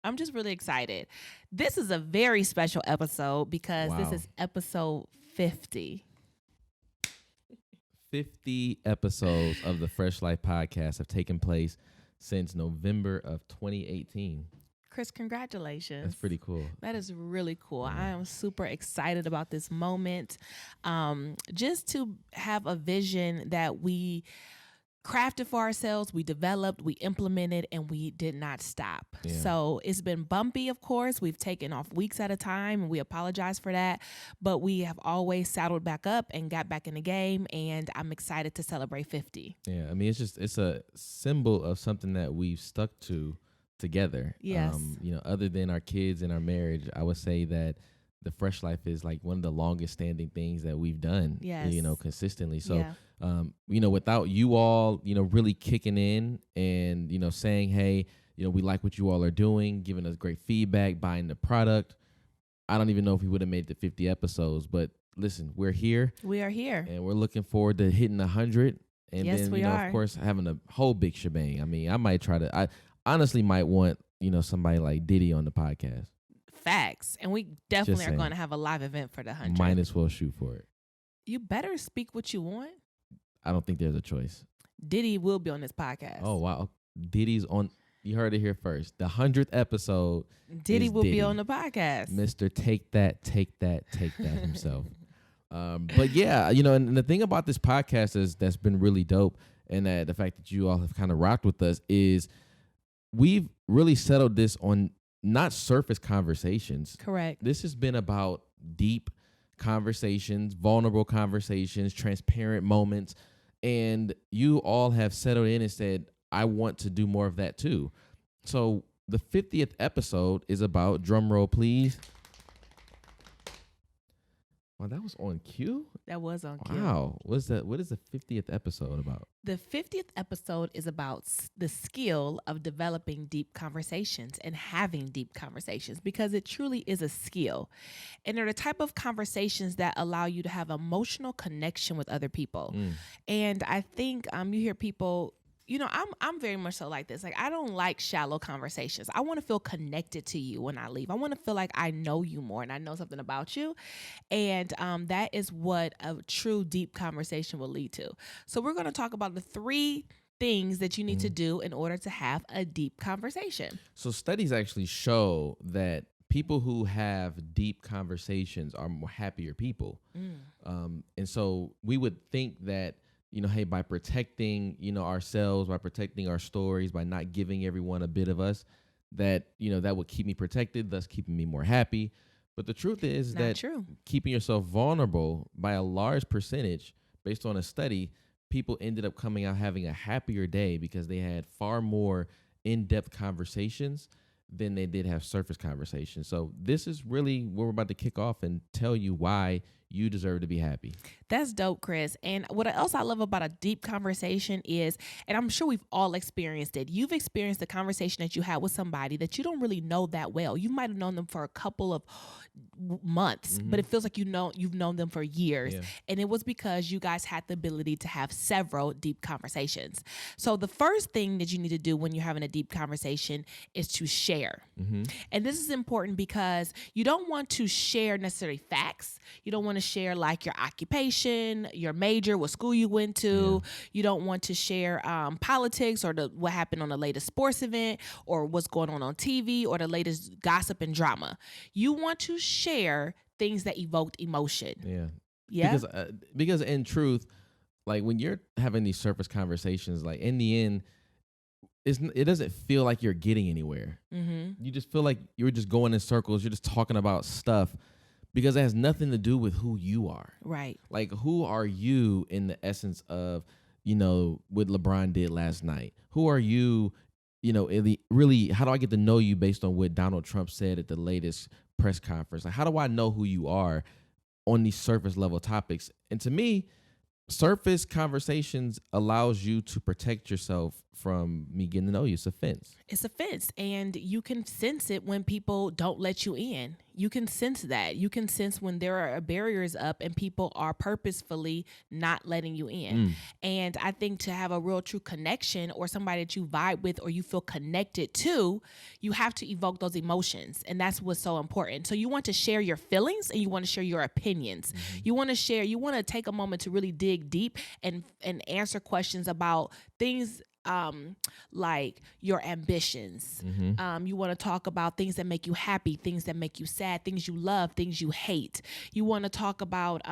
I'm just really excited. This is a very special episode because this Wow. is episode 50. 50 episodes of the Fresh Life podcast have taken place since November of 2018. Chris, congratulations. That's pretty cool. That is really cool. I am super excited about this moment. Just to have a vision that we crafted for ourselves, we developed, we implemented, and we did not stop. Yeah. So it's been bumpy, of course. We've taken off weeks at a time, and we apologize for that. But we have always saddled back up and got back in the game, and I'm excited to celebrate 50. Yeah, I mean, it's a symbol of something that we've stuck to together. Yes. Other than our kids and our marriage, I would say that the Fresh Life is like one of the longest standing things that we've done, Yes. consistently. So, Yeah. without you all, really kicking in and, saying, hey, we like what you all are doing, giving us great feedback, buying the product, I don't even know if we would have made the 50 episodes. But listen, we're here. We are here. And we're looking forward to hitting 100. And Yes, then, we are. of course, having a whole big shebang. I mean, I honestly might want, somebody like Diddy on the podcast. Facts. And we definitely are saying. going to have a live event for the 100. Might as well shoot for it. You better speak what you want. I don't think there's a choice. Diddy will be on this podcast. Oh, wow. Diddy's on. You heard it here first. The 100th episode. Diddy will Diddy. be on the podcast. Mr. Take That himself. But yeah, and the thing about this podcast is that's been really dope, and that the fact that you all have kind of rocked with us is we've really settled this on not surface conversations. Correct. This has been about deep conversations, vulnerable conversations, transparent moments, and you all have settled in and said, I want to do more of that too. So the 50th episode is about, drum roll please. Wow, that was on cue? That was on cue. Wow. What is the 50th episode about? The 50th episode is about the skill of developing deep conversations and having deep conversations, because it truly is a skill. And they're the type of conversations that allow you to have emotional connection with other people. And I think you hear people, I'm very much so like this. Like, I don't like shallow conversations. I want to feel connected to you when I leave. I want to feel like I know you more and I know something about you. And that is what a true deep conversation will lead to. So we're going to talk about the 3 things that you need to do in order to have a deep conversation. So studies actually show that people who have deep conversations are more happier people. And so we would think that, hey, by protecting, ourselves, by protecting our stories, by not giving everyone a bit of us, that, that would keep me protected, thus keeping me more happy. But the truth is Not that true. keeping yourself vulnerable, by a large percentage, based on a study, people ended up coming out having a happier day because they had far more in-depth conversations than they did have surface conversations. So this is really where we're about to kick off and tell you why you deserve to be happy. That's dope, Chris. And what else I love about a deep conversation is, and I'm sure we've all experienced it, you've experienced the conversation that you had with somebody that you don't really know that well. You might have known them for a couple of months, but it feels like you've known them for years. Yeah. And it was because you guys had the ability to have several deep conversations. So the first thing that you need to do when you're having a deep conversation is to share. And this is important because you don't want to share necessarily facts. You don't want to share like your occupation, your major, what school you went to. You don't want to share politics or what happened on the latest sports event or what's going on TV or the latest gossip and drama. You want to share things that evoked emotion. Yeah. Because in truth, like when you're having these surface conversations, like in the end, it doesn't feel like you're getting anywhere. You just feel like you're just going in circles. You're just talking about stuff because it has nothing to do with who you are. Right. Like, who are you in the essence of, what LeBron did last night? Who are you, really, how do I get to know you based on what Donald Trump said at the latest press conference? Like, how do I know who you are on these surface level topics? And to me, surface conversations allows you to protect yourself from me getting to know you. It's a fence. It's a fence, and you can sense it when people don't let you in. You can sense that. You can sense when there are barriers up and people are purposefully not letting you in. And I think to have a real true connection or somebody that you vibe with or you feel connected to, you have to evoke those emotions. And that's what's so important. So you want to share your feelings and you want to share your opinions. You want to take a moment to really dig deep and answer questions about things like your ambitions. You want to talk about things that make you happy, things that make you sad, things you love, things you hate. You want to talk about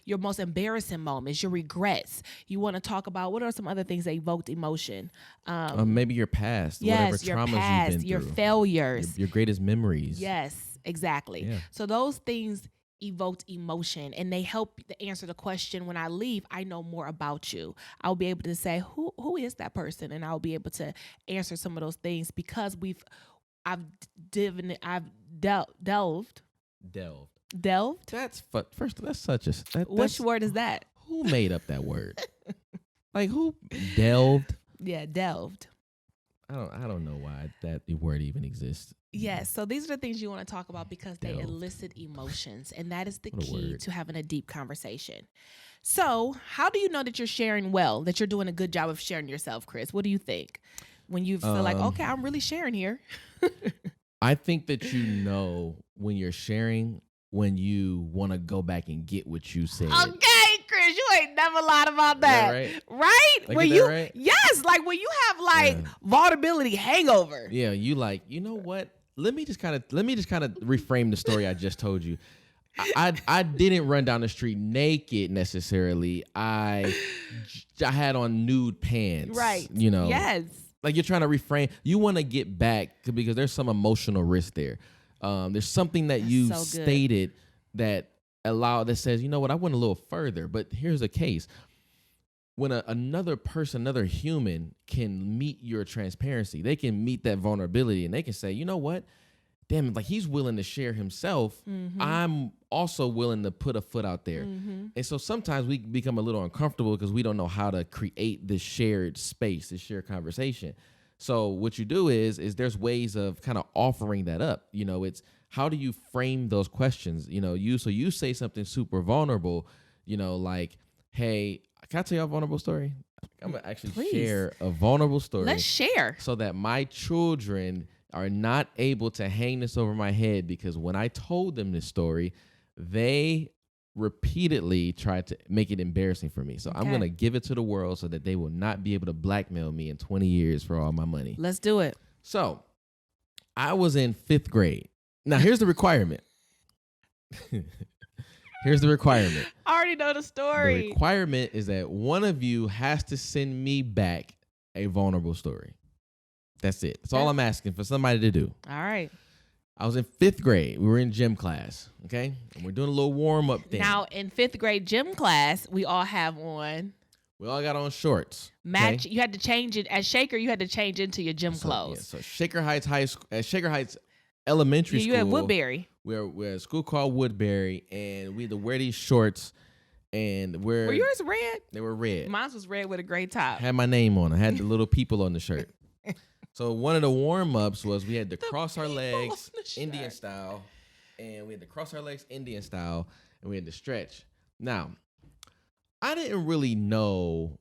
your most embarrassing moments, your regrets. You want to talk about what are some other things that evoked emotion. Maybe your past, Yes, whatever your traumas past, you've been your through, failures. your greatest memories. Yes, exactly. Yeah. So those things evoked emotion and they help to answer the question. When I leave, I know more about you. I'll be able to say who is that person, and I'll be able to answer some of those things because I've delved. That's such a Which word is that? who made up that word? Like who delved? Yeah, delved. I don't know why that word even exists. Yes. So these are the things you want to talk about because they Delved. elicit emotions. And that is the What a key word. to having a deep conversation. So how do you know that you're sharing well, that you're doing a good job of sharing yourself, Chris? What do you think? When you feel like, okay, I'm really sharing here. I think that you know when you're sharing when you want to go back and get what you said. Okay, Chris, you ain't never lied about that. Right? Right? Did I When get you that right? yes, like when you have vulnerability hangover. Yeah, you like, you know what? Let me just kind of reframe the story I just told you. I didn't run down the street naked necessarily. I had on nude pants. Right. You know. Yes. Like you're trying to reframe. You want to get back because there's some emotional risk there. There's something that you so good. stated that says, you know what, I went a little further. But here's the case. When another person, another human can meet your transparency, they can meet that vulnerability and they can say, you know what? Damn it, like he's willing to share himself. I'm also willing to put a foot out there. And so sometimes we become a little uncomfortable because we don't know how to create this shared space, this shared conversation. So what you do is there's ways of kind of offering that up. You know, it's how do you frame those questions? You know, you say something super vulnerable, you know, like, hey, can I tell you a vulnerable story? I'm gonna actually Please. share a vulnerable story. Let's share. So that my children are not able to hang this over my head, because when I told them this story, they repeatedly tried to make it embarrassing for me. So I'm going to give it to the world so that they will not be able to blackmail me in 20 years for all my money. Let's do it. So I was in 5th grade. Now, here's the requirement. Here's the requirement. I already know the The story. requirement is that one of you has to send me back a vulnerable story. That's it. That's all I'm asking for somebody to do. All right. I was in 5th grade. We were in gym class, okay? And we're doing a little warm-up thing. Now, in 5th grade gym class, we all have on We all got on shorts. match. Okay? You had to change it. At Shaker, you had to change into your gym clothes. So Shaker Heights High School, at Shaker Heights Elementary You School. had Woodbury. We're at a school called Woodbury, and we had to wear these shorts, and Were yours red? They were red. Mine was red with a gray top. Had my name on it. I had the little people on the shirt. So one of the warm-ups was we had to cross our legs Indian style, and we had to cross our legs Indian style, and we had to stretch. Now, I didn't really know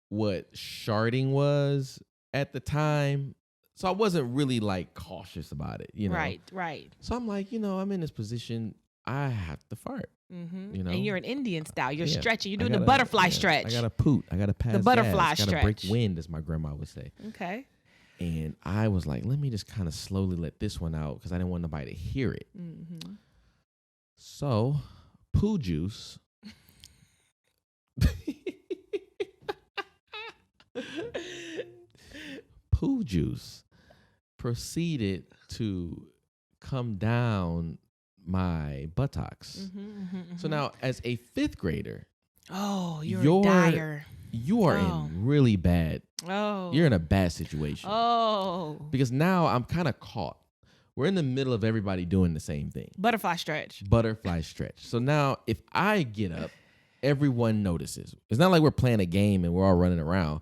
what sharding was at the time, so I wasn't really like cautious about it, you know. Right. So I'm like, you know, I'm in this position, I have to fart. Mm-hmm. You know? And you're an Indian style. You're Yeah. stretching. You're I doing the gotta- butterfly yeah, stretch. I got to poot. I got to pass butterfly gas. Got to break stretch. wind, as my grandma would say. Okay. And I was like, let me just kind of slowly let this one out because I didn't want nobody to hear it. Mm-hmm. So, poo juice. Poo juice proceeded to come down my buttocks. So now, as a 5th grader, Oh, you're You're- dire. you are Oh. in really bad. Oh. You're in a bad situation. Oh. Because now I'm kind of caught. We're in the middle of everybody doing the same thing. Butterfly stretch. Butterfly stretch. So now if I get up, everyone notices. It's not like we're playing a game and we're all running around.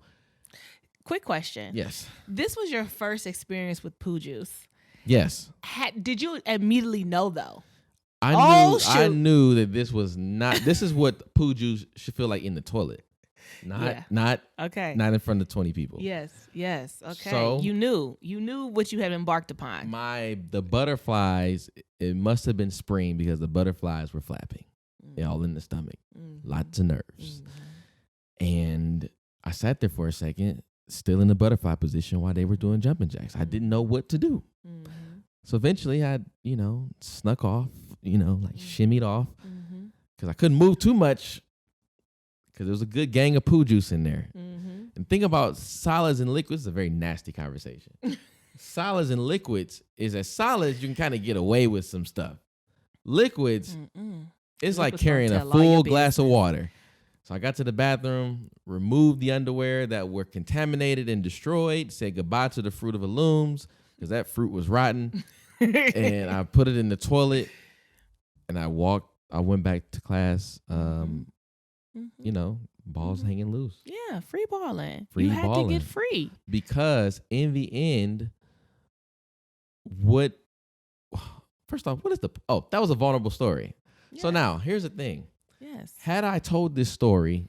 Quick question. Yes. This was your first experience with poo juice. Yes. Did you immediately know though? I shoot. knew that this was not. This is what poo juice should feel like in the toilet, Yeah. not Okay. not in front of 20 people. Yes. Okay. So you knew what you had embarked upon. the butterflies. It must have been spring because the butterflies were flapping, all in the stomach, lots of nerves, and I sat there for a second, still in the butterfly position while they were doing jumping jacks. I didn't know what to do. So eventually I, snuck off, like shimmied off because I couldn't move too much because there was a good gang of poo juice in there. And think about solids and liquids. It's a very nasty conversation. Solids and liquids is as solids, you can kind of get away with some stuff. Liquids, it's like Liquids carrying gonna a tell all your full glass of business. water. So I got to the bathroom, removed the underwear that were contaminated and destroyed, said goodbye to the Fruit of the Looms because that fruit was rotten. And I put it in the toilet and I went back to class, balls hanging loose. Yeah, free balling. Free you had balling. to get free. Because in the end, first off, that was a vulnerable story. Yeah. So now, here's the thing. Yes. Had I told this story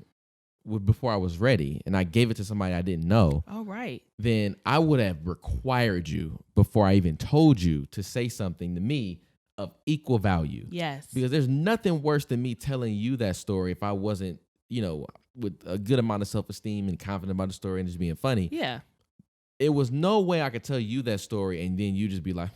before I was ready and I gave it to somebody I didn't know, All right. then I would have required you before I even told you to say something to me of equal value. Yes. Because there's nothing worse than me telling you that story if I wasn't, with a good amount of self-esteem and confident about the story and just being funny. Yeah. It was no way I could tell you that story and then you just be like,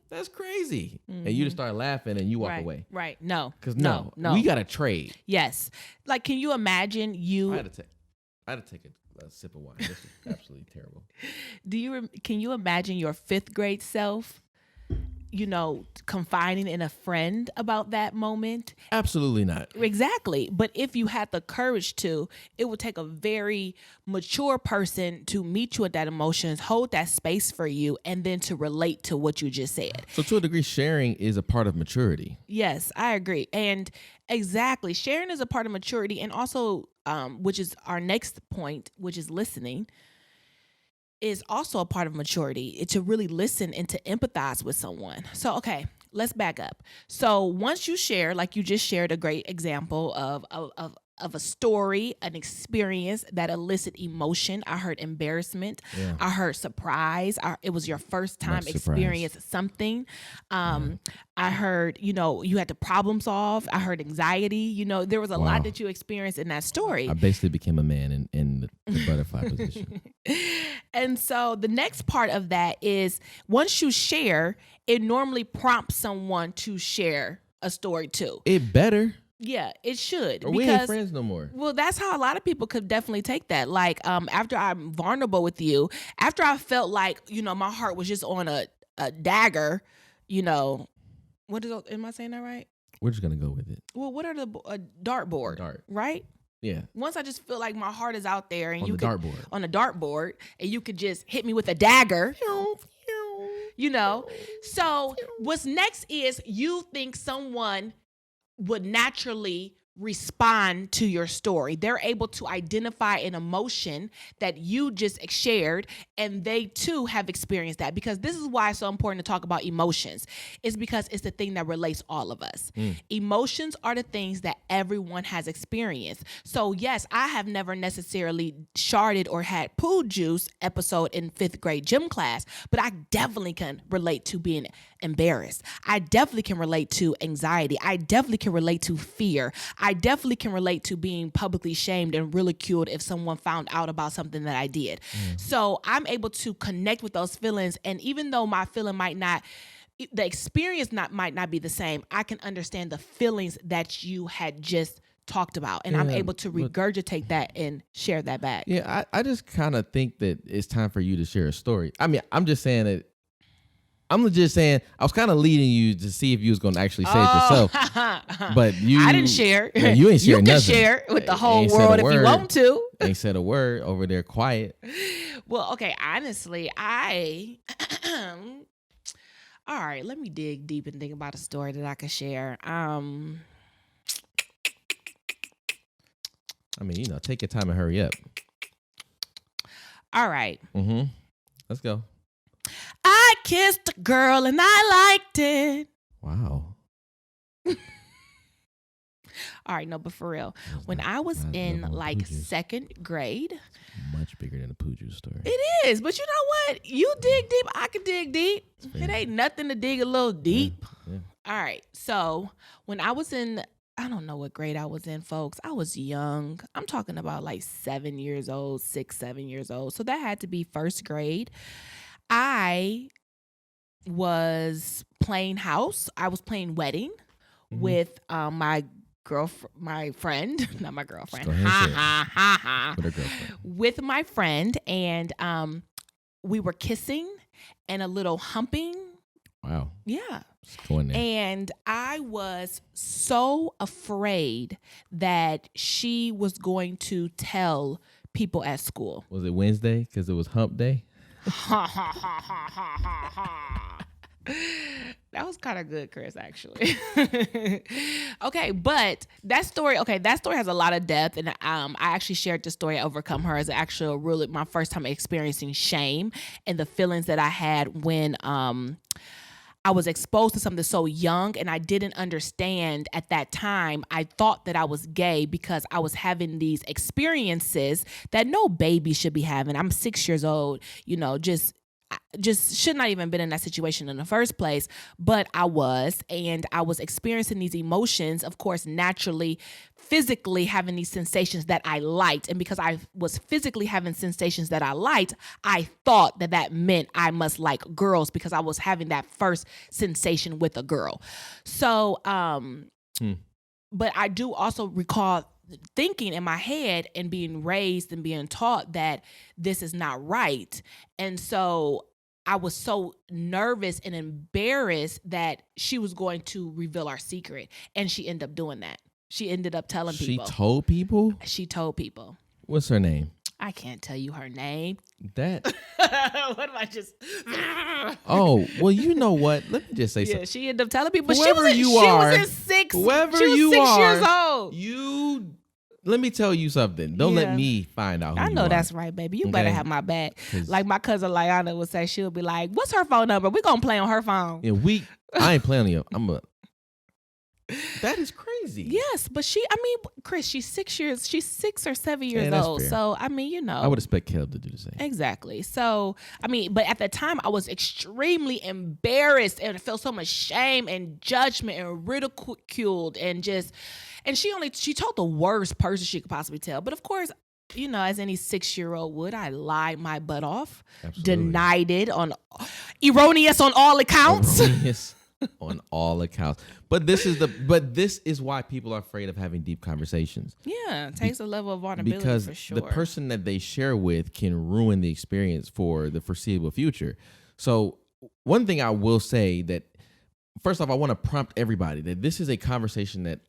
that's crazy. And you just start laughing and you walk away. Right. No. Because no. we got to trade. Yes. Like, can you imagine I had to take a sip of wine. This is absolutely terrible. Can you imagine your 5th grade self, confiding in a friend about that moment? Absolutely not. Exactly. But if you had the courage to, it would take a very mature person to meet you at that emotions, hold that space for you, and then to relate to what you just said. So to a degree, sharing is a part of maturity. Yes, I agree. And exactly, sharing is a part of maturity, and also, which is our next point, which is listening, is also a part of maturity, to really listen and to empathize with someone. So, okay, let's back up. So once you share, like you just shared a great example of a story, an experience that elicit emotion. I heard embarrassment. Yeah. I heard surprise. It was your first time Much surprise. experience something. I heard, you had to problem solve. I heard anxiety. There was a Wow. lot that you experienced in that story. I basically became a man in the butterfly position. And so the next part of that is once you share, it normally prompts someone to share a story too. It better. Yeah, it should. Or we ain't friends no more. Well, that's how a lot of people could definitely take that. Like, after I'm vulnerable with you, after I felt like, my heart was just on a dagger, what is, am I saying that right? We're just going to go with it. Well, what are the dartboard, Dart. right? Yeah. Once I just feel like my heart is out there and On you the could, dartboard. on a dartboard, and you could just hit me with a dagger. So what's next is you think someone would naturally respond to your story. They're able to identify an emotion that you just shared, and they too have experienced that. Because this is why it's so important to talk about emotions. It's because it's the thing that relates all of us. Emotions are the things that everyone has experienced. So yes, I have never necessarily sharded or had poo juice episode in 5th grade gym class, but I definitely can relate to being embarrassed. I definitely can relate to anxiety. I definitely can relate to fear. I definitely can relate to being publicly shamed and ridiculed if someone found out about something that I did. So I'm able to connect with those feelings. And even though my feeling the experience might not be the same, I can understand the feelings that you had just talked about. And I'm able to regurgitate that and share that back. Yeah, I just kind of think that it's time for you to share a story. I mean, I'm just saying that. I'm just saying, I was kind of leading you to see if you was going to actually say it yourself. But I didn't share. No, you ain't sharing nothing. You can share with the whole world if you want to. Ain't said a word over there quiet. Well, okay, honestly, all right, let me dig deep and think about a story that I could share. I mean, take your time and hurry up. All right. Let's go. I kissed a girl and I liked it. Wow. All right, no, but for real, It's when not- I was not in level like poo juice. second grade, Much bigger than a poo juice story. it is. But you know what? You dig deep, I can dig deep. It ain't nothing to dig a little deep. Yeah. All right. So when I was in, I don't know what grade I was in, folks. I was young. I'm talking about like 7 years old, 6, 7 years old. So that had to be first grade. I was playing house. I was playing wedding with my girlfriend, my friend, not my girlfriend. Go ahead and Ha say it. ha ha ha. With her girlfriend. With my friend, and we were kissing and a little humping. Wow. Yeah. Just going there. And I was so afraid that she was going to tell people at school. Was it Wednesday? Because it was hump day? That was kind of good, Chris, actually. Okay, but that story has a lot of depth, and I actually shared the story at Overcome Her as actually really my first time experiencing shame and the feelings that I had when I was exposed to something so young, and I didn't understand at that time. I thought that I was gay because I was having these experiences that no baby should be having. I'm 6 years old, just should not even been in that situation in the first place, but I was, and I was experiencing these emotions, of course, naturally, physically having these sensations that I liked. And because I was physically having sensations that I liked, I thought that that meant I must like girls because I was having that first sensation with a girl. So, but I do also recall thinking in my head and being raised and being taught that this is not right. And so I was so nervous and embarrassed that she was going to reveal our secret. And she ended up doing that. She ended up telling people. She told people? She told people. What's her name? I can't tell you her name. That. What am I just? Oh, well, you know what? Let me just say Yeah, something. she ended up telling people. But Whoever she you was are, in six. whoever she was you 6 years are, old. Let me tell you something. Don't let Yeah. me find out who I you know are. that's right, baby. You better Okay. have my back. 'Cause- Like my cousin Liana would say, she'll be like, "What's her phone number? We're gonna play on her phone." Yeah, I ain't playing you. That is crazy. Yes, but Chris, she's 6 or 7 years that's old. fair. So I would expect Caleb to do the same. Exactly. So, but at the time I was extremely embarrassed and I felt so much shame and judgment and ridiculed and she told the worst person she could possibly tell. But of course, as any 6-year-old would, I lied my butt off, Absolutely. denied it erroneous on all accounts. Erroneous on all accounts. But this is why people are afraid of having deep conversations. Yeah, it takes a level of vulnerability Because for sure. the person that they share with can ruin the experience for the foreseeable future. So one thing I will say that, first off, I want to prompt everybody that this is a conversation that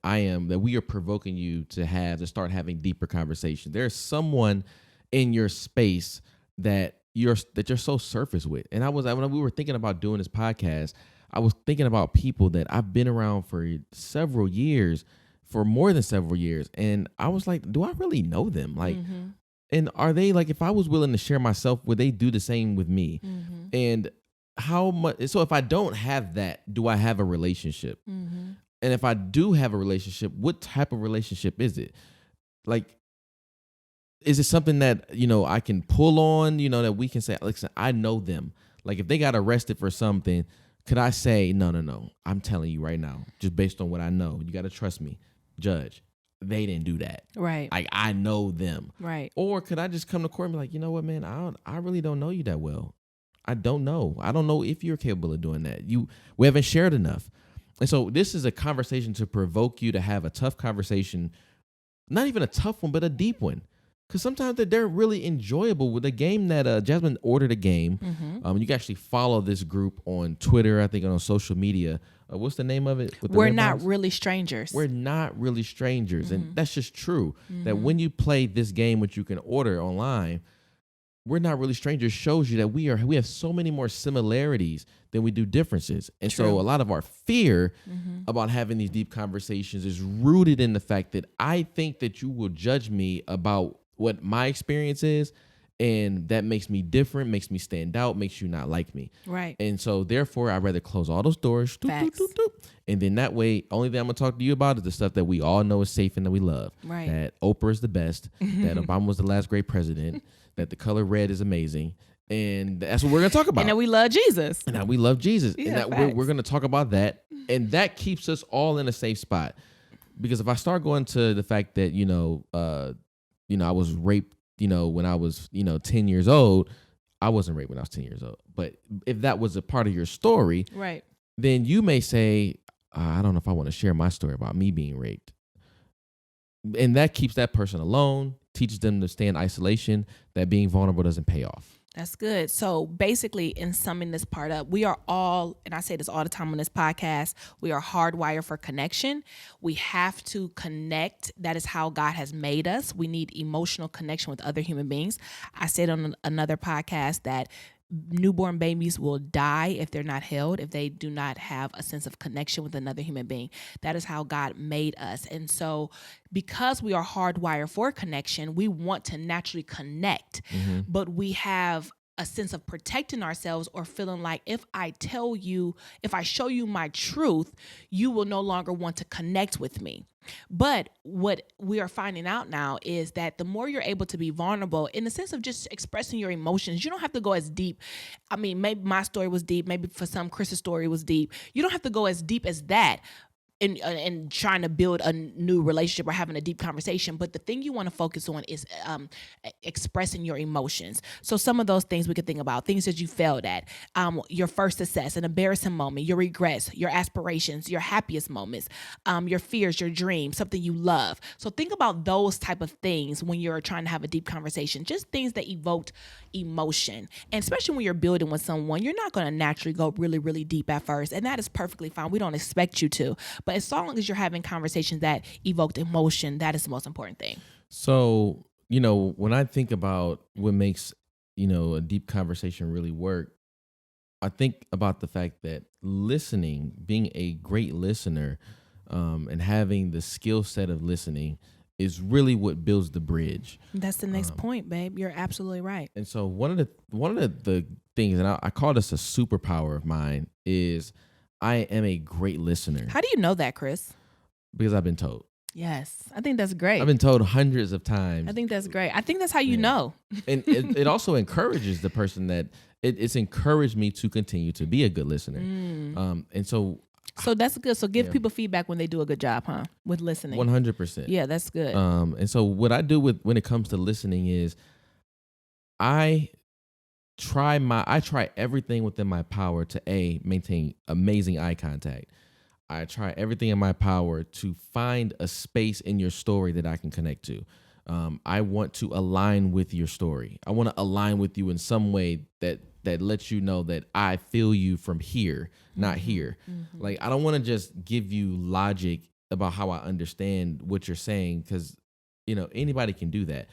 we are provoking you to start having deeper conversations. There's someone in your space that you're so surface with. And when we were thinking about doing this podcast, I was thinking about people that I've been around for more than several years. And I was like, do I really know them? Like, and are they like, if I was willing to share myself, would they do the same with me? And how much, so if I don't have that, do I have a relationship? And if I do have a relationship, what type of relationship is it? Like, is it something that, I can pull on, that we can say, listen, I know them. Like if they got arrested for something, could I say, no, I'm telling you right now, just based on what I know, you got to trust me, judge, they didn't do that. Right. Like I know them. Right. Or could I just come to court and be like, you know what, man, I really don't know you that well. I don't know. I don't know if you're capable of doing that. We haven't shared enough. And so this is a conversation to provoke you to have a tough conversation, not even a tough one, but a deep one. Because sometimes they're really enjoyable. With a game that Jazmine ordered a game. You can actually follow this group on Twitter, I think on social media. What's the name of it? We're not really strangers. We're not really strangers. And that's just true. That when you play this game, which you can order online, we're not really strangers shows you that we have so many more similarities than we do differences. And so a lot of our fear about having these deep conversations is rooted in the fact that I think that you will judge me about what my experience is, and that makes me different, makes me stand out, makes you not like me. Right. And so therefore I'd rather close all those doors, doop, doop, Facts. doop, doop. And then that way, only thing I'm gonna talk to you about is the stuff that we all know is safe and that we love. Right. That Oprah is the best, that Obama was the last great president, that the color red is amazing. And that's what we're gonna talk about. And that we love Jesus. And that we love Jesus. Yeah, and that facts. we're gonna talk about that. And that keeps us all in a safe spot. Because if I start going to the fact that, I was raped, when I was, 10 years old, I wasn't raped when I was 10 years old. But if that was a part of your story, Right. then you may say, I don't know if I want to share my story about me being raped. And that keeps that person alone, teaches them to stay in isolation, that being vulnerable doesn't pay off. That's good. So basically, in summing this part up, we are all, and I say this all the time on this podcast, we are hardwired for connection. We have to connect. That is how God has made us. We need emotional connection with other human beings. I said on another podcast that newborn babies will die if they're not held, if they do not have a sense of connection with another human being. That is how God made us. And so because we are hardwired for connection, we want to naturally connect, but we have a sense of protecting ourselves or feeling like if I show you my truth, you will no longer want to connect with me. But what we are finding out now is that the more you're able to be vulnerable in the sense of just expressing your emotions, you don't have to go as deep. I mean, maybe my story was deep. Maybe for some, Chris's story was deep. You don't have to go as deep as that in trying to build a new relationship or having a deep conversation. But the thing you want to focus on is expressing your emotions. So some of those things we could think about, things that you failed at, your first success, an embarrassing moment, your regrets, your aspirations, your happiest moments, your fears, your dreams, something you love. So think about those type of things when you're trying to have a deep conversation, just things that evoked emotion. And especially when you're building with someone, you're not going to naturally go really, really deep at first. And that is perfectly fine. We don't expect you to. But as long as you're having conversations that evoked emotion, that is the most important thing. So, when I think about what makes, a deep conversation really work, I think about the fact that listening, being a great listener, and having the skill set of listening is really what builds the bridge. That's the next point, babe. You're absolutely right. And so one of the things, and I call this a superpower of mine, is I am a great listener. How do you know that, Chris? Because I've been told. Yes, I think that's great. I've been told hundreds of times. I think that's great. I think that's how you know. And it also encourages the person that it's encouraged me to continue to be a good listener. And so that's good. So give people feedback when they do a good job, huh? With listening. 100%. Yeah, that's good. And so what I do when it comes to listening is I try everything within my power to maintain amazing eye contact. I try everything in my power to find a space in your story that I can connect to. I want to align with your story. I want to align with you in some way that lets you know that I feel you from here, not here. Like, I don't want to just give you logic about how I understand what you're saying, because, anybody can do that.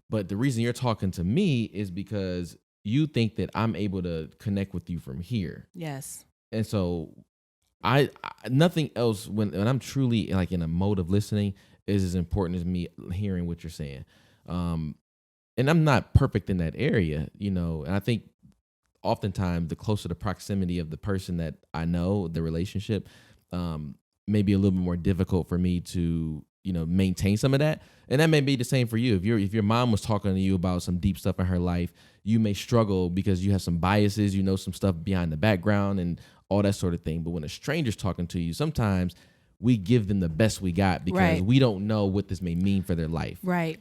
But the reason you're talking to me is because you think that I'm able to connect with you from here. Yes. And so I nothing else when I'm truly like in a mode of listening is as important as me hearing what you're saying. And I'm not perfect in that area, and I think oftentimes the closer the proximity of the person that I know, the relationship, may be a little bit more difficult for me to, maintain some of that. And that may be the same for you. If your mom was talking to you about some deep stuff in her life, you may struggle because you have some biases, some stuff behind the background and all that sort of thing. But when a stranger's talking to you, sometimes we give them the best we got because we don't know what this may mean for their life. Right.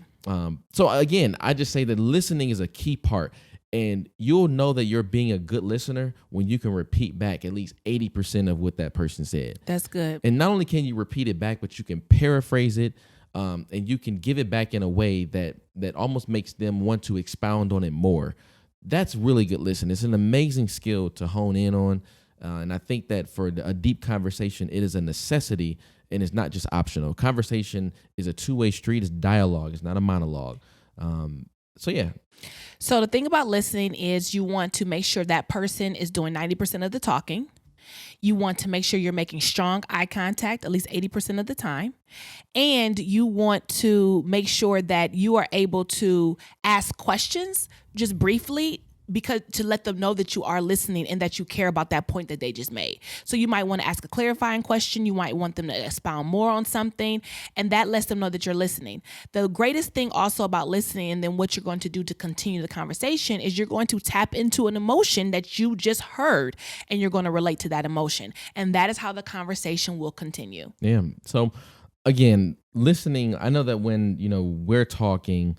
So again, I just say that listening is a key part. And you'll know that you're being a good listener when you can repeat back at least 80% of what that person said. That's good. And not only can you repeat it back, but you can paraphrase it, and you can give it back in a way that almost makes them want to expound on it more. That's really good listening. It's an amazing skill to hone in on. And I think that for a deep conversation, it is a necessity and it's not just optional. Conversation is a two-way street. It's dialogue. It's not a monologue. So, yeah. So the thing about listening is you want to make sure that person is doing 90% of the talking You want to make sure you're making strong eye contact at least 80% of the time. And you want to make sure that you are able to ask questions just briefly, because to let them know that you are listening and that you care about that point that they just made. So you might want to ask a clarifying question. You might want them to expound more on something, and that lets them know that you're listening. The greatest thing also about listening, and then what you're going to do to continue the conversation, is you're going to tap into an emotion that you just heard, and you're going to relate to that emotion. And that is how the conversation will continue. Yeah. So again, listening, I know that when, we're talking,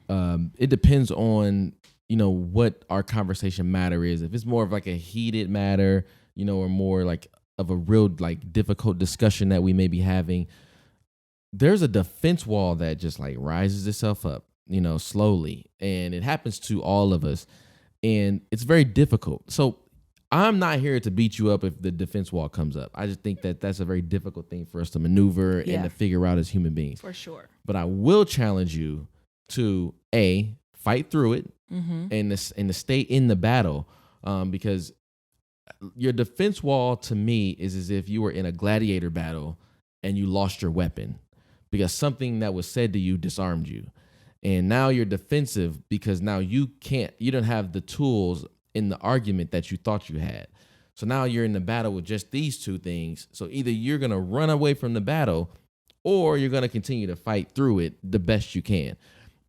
it depends on, what our conversation matter is. If it's more of like a heated matter, or more like of a real like difficult discussion that we may be having, there's a defense wall that just like rises itself up, slowly. And it happens to all of us. And it's very difficult. So I'm not here to beat you up if the defense wall comes up. I just think that that's a very difficult thing for us to maneuver and to figure out as human beings. For sure. But I will challenge you to fight through it, and to stay in the battle, because your defense wall to me is as if you were in a gladiator battle and you lost your weapon because something that was said to you disarmed you, and now you're defensive because now you don't have the tools in the argument that you thought you had. So now you're in the battle with just these two things. So either you're gonna run away from the battle, or you're gonna continue to fight through it the best you can.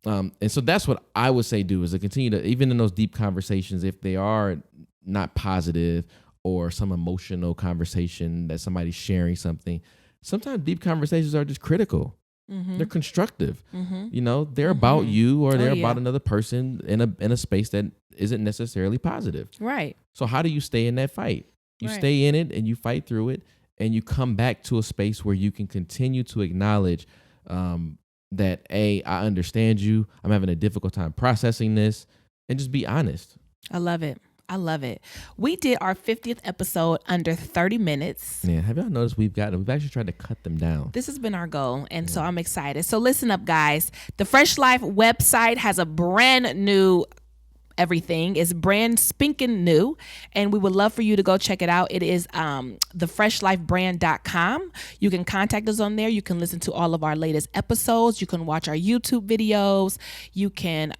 And so that's what I would say do, is to continue to, even in those deep conversations, if they are not positive or some emotional conversation that somebody's sharing something, sometimes deep conversations are just critical. They're constructive. They're about you, or they're about another person in a space that isn't necessarily positive. Right. So how do you stay in that fight? You stay in it and you fight through it, and you come back to a space where you can continue to acknowledge that I understand you. I'm having a difficult time processing this, and just be honest. I love it. We did our 50th episode under 30 minutes. Yeah, have y'all noticed we've actually tried to cut them down. This has been our goal, and so I'm excited. So listen up, guys. The Fresh Life website has a brand new everything. Is brand spinking new, and we would love for you to go check it out. It is thefreshlifebrand.com. You can contact us on there. You can listen to all of our latest episodes. You can watch our YouTube videos. You can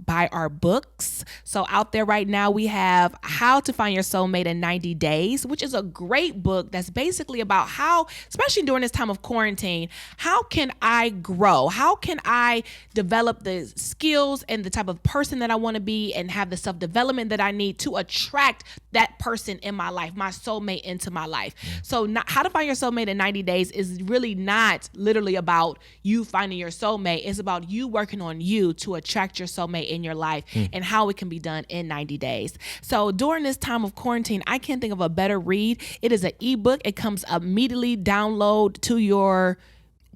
buy our books. So out there right now, we have How to Find Your Soulmate in 90 Days, which is a great book that's basically about how, especially during this time of quarantine, how can I grow? How can I develop the skills and the type of person that I want to be, and have the self-development that I need to attract that person in my life, my soulmate into my life. So How to Find Your Soulmate in 90 Days is really not literally about you finding your soulmate. It's about you working on you to attract your soulmate in your life, and how it can be done in 90 days. So during this time of quarantine, I can't think of a better read. It is an ebook. It comes immediately download to your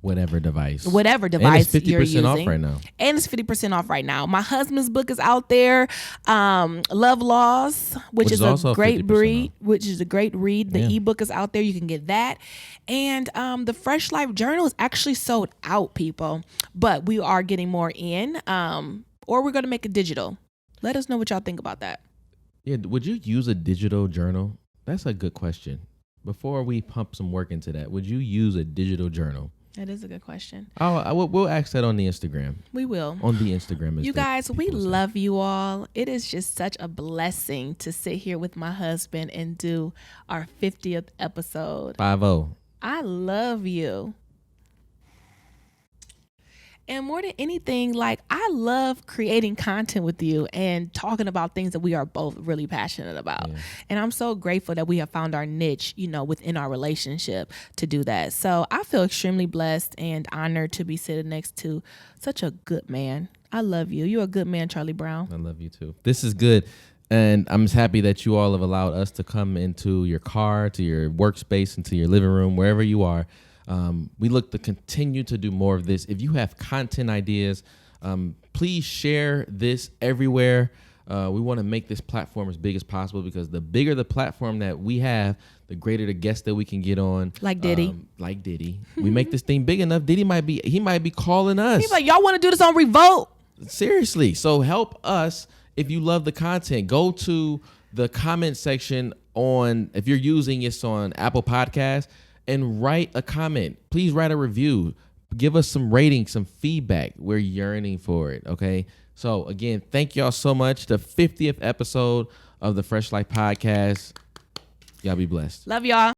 whatever device and it's 50% you're using. off right now. And it's 50% off right now. My husband's book is out there, Love Laws, which is a great read. The ebook is out there. You can get that. And the Fresh Life Journal is actually sold out, people. But we are getting more in, or we're going to make it digital. Let us know what y'all think about that. Yeah, would you use a digital journal? That's a good question. Before we pump some work into that, would you use a digital journal? That is a good question. We'll ask that on the Instagram. We will. On the Instagram. You guys, we love you all. It is just such a blessing to sit here with my husband and do our 50th episode. 50. I love you. And more than anything, like, I love creating content with you and talking about things that we are both really passionate about. Yeah. And I'm so grateful that we have found our niche, within our relationship to do that. So I feel extremely blessed and honored to be sitting next to such a good man. I love you. You're a good man, Charlie Brown. I love you too. This is good. And I'm just happy that you all have allowed us to come into your car, to your workspace, into your living room, wherever you are. We look to continue to do more of this. If you have content ideas, please share this everywhere. We want to make this platform as big as possible, because the bigger the platform that we have, the greater the guests that we can get on. Like Diddy. We make this thing big enough. Diddy might be calling us. He's like, y'all want to do this on Revolt? Seriously. So help us. If you love the content, go to the comment section if you're using this on Apple Podcasts, and write a comment. Please write a review. Give us some ratings, some feedback. We're yearning for it. Okay. So again, thank y'all so much. The 50th episode of the Fresh Life Podcast. Y'all be blessed. Love y'all.